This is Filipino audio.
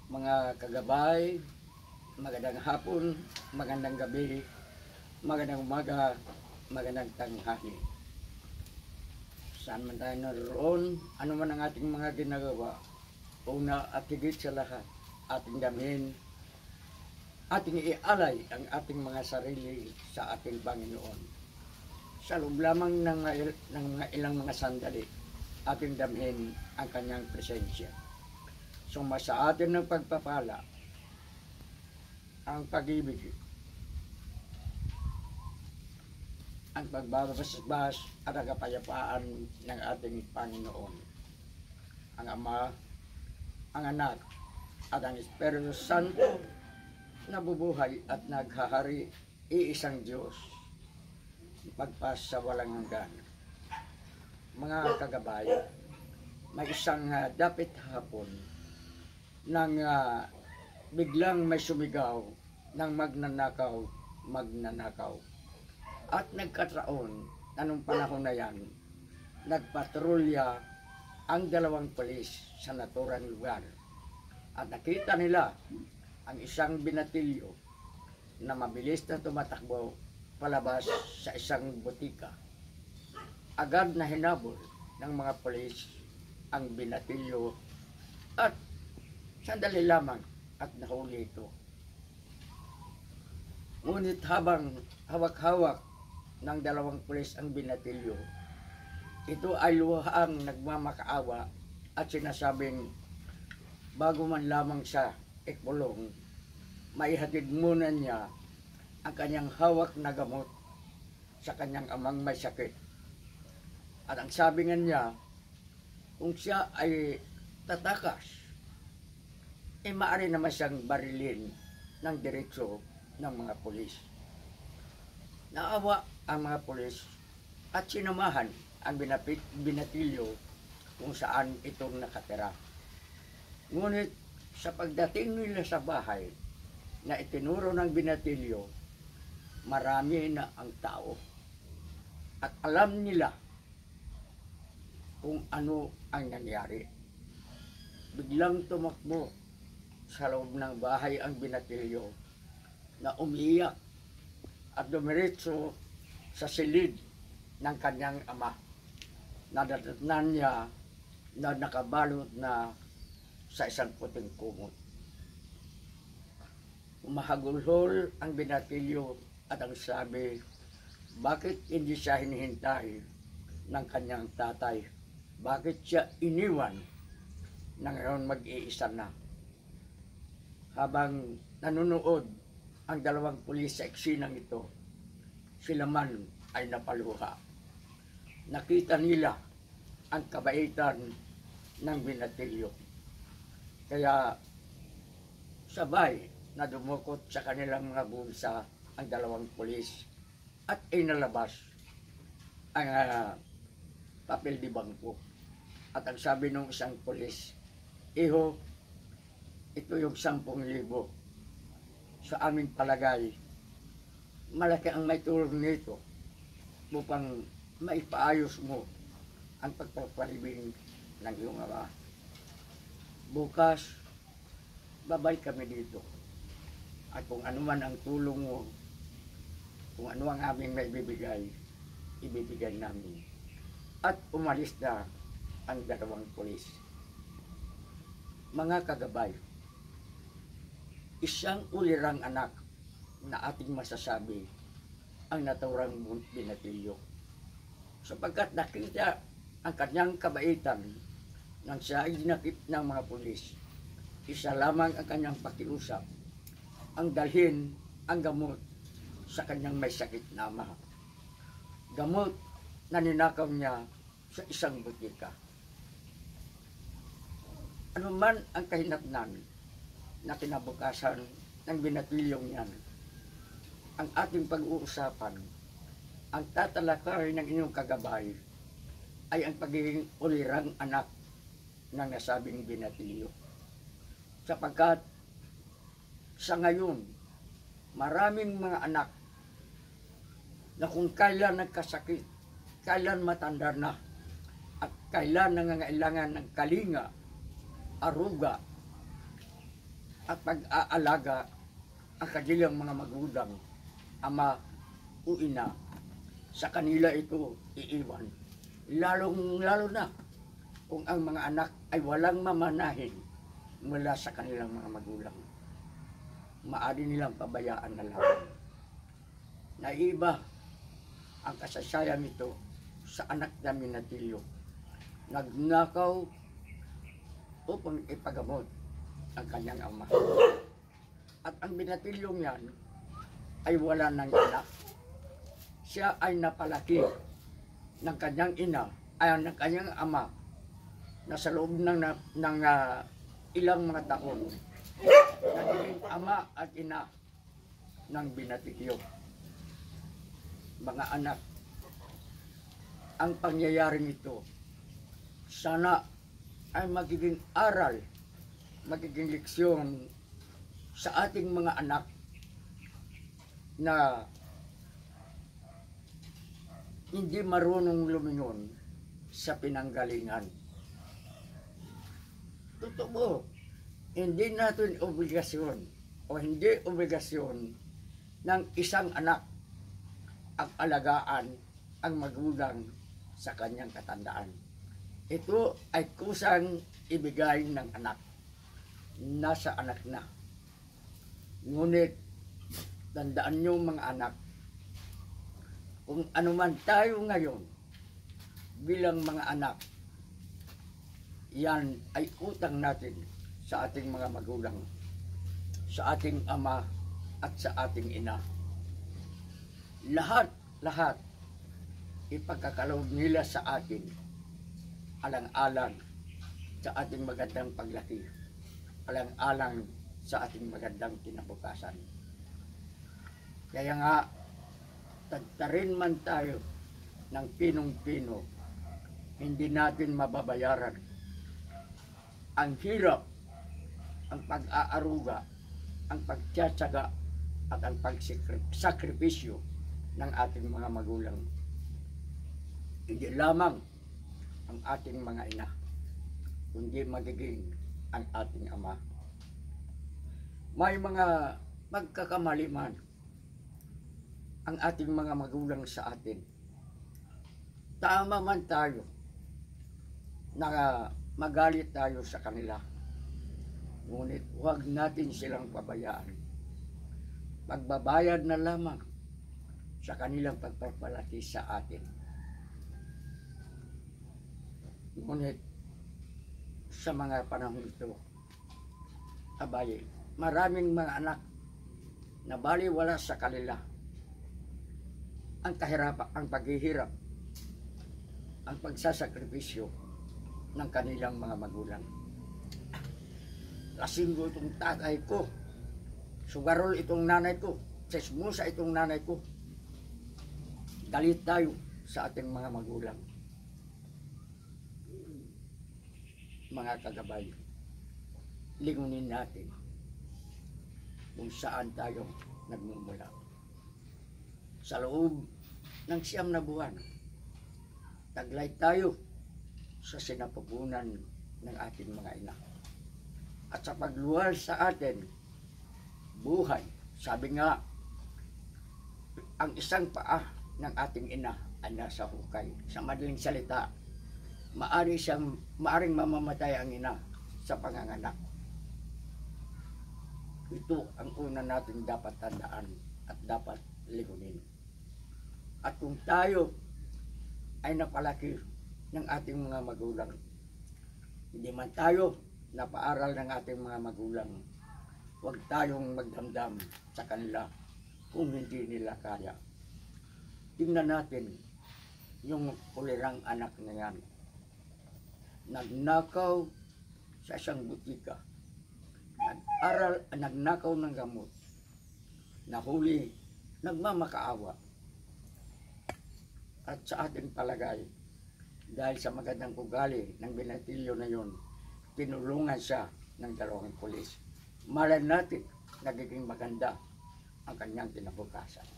Mga kagabay, magandang hapon, magandang gabi, magandang umaga, magandang tanghali. Saan man tayo naroon, ano man ang ating mga ginagawa, una at higit sa lahat, ating damhin, ating ialay ang ating mga sarili sa ating Panginoon. Sa loob lamang ng mga ilang mga sandali, ating damhin ang kanyang presensya. Suma sa atin ng pagpapala, ang pag-ibig, ang pagbabasbas at ang kapayapaan ng ating Panginoon. Ang Ama, ang Anak, at ang Espiritu Santo nabubuhay at naghahari, iisang Diyos, pagpas sa walang hanggan. Mga kagabay, may isang dapit hapon nang biglang may sumigaw ng magnanakaw. At nagkataon na nung panahon na yan, nagpatrolya ang dalawang pulis sa naturang lugar. At nakita nila ang isang binatilyo na mabilis na tumatakbo palabas sa isang butika. Agad na hinabol ng mga pulis ang binatilyo at sandali lamang at nahuli ito. Ngunit habang hawak-hawak ng dalawang pulis ang binatilyo, ito ay luhang nagmamakaawa at sinasabing bago man lamang siya ikulong, maihatid muna niya ang kanyang hawak na gamot sa kanyang amang may sakit. At ang sabi nga niya, kung siya ay tatakas, maaari naman siyang barilin ng diretso ng mga pulis. Naawa ang mga pulis at sinamahan ang binatilyo kung saan itong nakatira. Ngunit sa pagdating nila sa bahay na itinuro ng binatilyo, marami na ang tao at alam nila kung ano ang nangyari. Biglang tumakbo sa loob ng bahay ang binatilyo na umiiyak at dumiretso sa silid ng kanyang ama. Nadatnan niya na nakabalot na sa isang puting kumot. Umahagulhol ang binatilyo at ang sabi, bakit hindi siya hinihintay ng kanyang tatay? Bakit siya iniwan na ngayon mag-iisa na? Habang nanonood ang dalawang pulis sa eksinang ito, sila man ay napaluha. Nakita nila ang kabaitan ng binatilyo. Kaya sabay na dumukot sa kanilang mga bulsa ang dalawang pulis at inalabas ang papel di bangko. At ang sabi ng isang pulis, iho, ito yung 10,000. Sa aming palagay, malaki ang may tulong nito upang maipaayos mo ang pagpapalibing ng iyong ama. Bukas, babay kami dito. At kung ano man ang tulong mo, kung ano ang aming maibibigay, ibibigay namin. At umalis na ang dalawang pulis. Mga kagabay, isang ulirang anak na ating masasabi ang naturang binatilyo. Sapagkat nakita ang kanyang kabaitan nang siya ay dinakip ng mga pulis. Isa lamang ang kanyang pakiusap, ang dalhin ang gamot sa kanyang may sakit na ama. Gamot na ninakaw niya sa isang butika. Ano man ang kahinatnan na kinabukasan ng binatilyong yan, ang ating pag-uusapan, ang tatalakay ng inyong kagabay, ay ang pagiging ulirang anak ng nasabing binatilyo. Sapagkat sa ngayon, maraming mga anak na kung kailan nagkasakit, kailan matanda na, at kailan nangangailangan ng kalinga, aruga, at pag-aalaga ang kanilang mga magulang, ama o ina. Sa kanila ito iiwan. Lalong-lalo na kung ang mga anak ay walang mamanahin mula sa kanilang mga magulang. Maaari nilang pabayaan na lang. Naiba ang kasaysayan nito sa anak na Minatilyo. Nagnakaw upang ipagamot ang kanyang ama. At ang Minatilyong yan ay wala ng anak. Siya ay napalaki ng kanyang ina, ay ng kanyang ama, na sa loob ng ilang mga taon, naging ama at ina ng Binatilyo. Mga anak, ang pangyayaring ito, sana ay magiging aral, magiging leksyon sa ating mga anak na hindi marunong lumingon sa pinanggalingan. Totoo, hindi natin obligasyon o hindi obligasyon ng isang anak ang alagaan ang magulang sa kanyang katandaan. Ito ay kusang ibigay ng anak. Nasa anak na. Ngunit, tandaan niyo mga anak, kung anuman tayo ngayon bilang mga anak, yan ay utang natin sa ating mga magulang, sa ating ama at sa ating ina. Lahat ipagkakaloob nila sa atin, alang-alang sa ating magandang paglaki, alang-alang sa ating magandang kinabukasan. Kaya nga, tagtarin man tayo ng pinong-pino, hindi natin mababayaran ang hirap, ang pag-aaruga, ang pagtsatsaga at ang pagsakripisyo ng ating mga magulang. Hindi lamang ang ating mga ina, kundi magiging ang ating ama. May mga pagkakamali man ang ating mga magulang sa atin. Tama man tayo na magalit tayo sa kanila, ngunit huwag natin silang pabayaan. Magbabayad na lamang sa kanilang pagpapalaki sa atin. Ngunit sa mga panahon ito, abay, maraming mga anak na baliwala sa kanila ang kahirapan, ang paghihirap, ang pagsasakripisyo ng kanilang mga magulang. Lasinggo itong tatay ko, sugarol itong nanay ko, sesmusa itong nanay ko. Galit tayo sa ating mga magulang. Mga kagabay, lingunin natin kung saan tayo nagmumula. Sa loob ng 9 na buwan, taglay tayo sa sinapupunan ng ating mga ina. At sa pagluwal sa atin, buhay, sabi nga, ang isang paa ng ating ina ay nasa hukay. Sa madaling salita, maaring mamamatay ang ina sa panganganak. Ito ang una natin dapat tandaan at dapat ligunin. At kung tayo ay napalaki ng ating mga magulang, hindi man tayo napaaral ng ating mga magulang, huwag tayong magdamdam sa kanila kung hindi nila kaya. Tingnan natin yung kulirang anak na yan. Nagnakaw sa isang butika, nagnakaw ng gamot, nahuli, nagmamakaawa. At sa ating palagay, dahil sa magandang ugali ng Binatilyo na yun, tinulungan siya ng 2 pulis. Malay natin, nagiging maganda ang kanyang kinabukasan.